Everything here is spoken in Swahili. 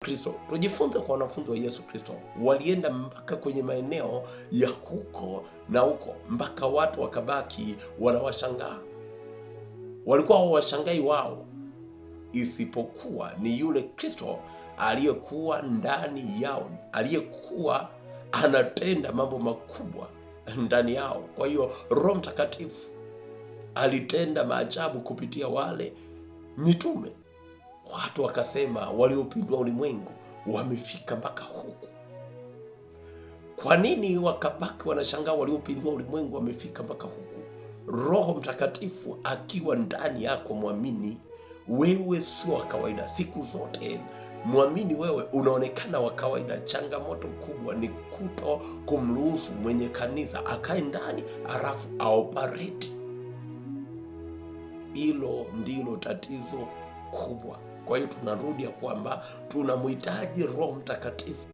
Kristo. Tujifunze kwa wanafunzi wa Yesu Kristo. Walienda mpaka kwenye maeneo ya huko na huko, mpaka watu wakabaki wanawashangaa. Walikuwa hawashangai wao, isipokuwa ni yule Kristo aliyekuwa ndani yao, aliyekuwa anatenda mambo makubwa ndani yao. Kwa hiyo Roho Mtakatifu alitenda maajabu kupitia wale mitume. Watu wakasema waliopindua ulimwengu wamefika mpaka huku. Kwa nini wakabaki wanashangaa waliopindua ulimwengu wamefika mpaka huku? Roho Mtakatifu akiwa ndani yako, mwamini, wewe sio wa kawaida. Siku zote mwamini, wewe unaonekana wa kawaida. Changamoto kubwa ni kuto kumruhusu mwenye kanisa akae ndani alafu aoperate. Hilo ndilo tatizo kubwa. Kwa hiyo tunarudi ya kwamba tunamhitaji Roho Mtakatifu.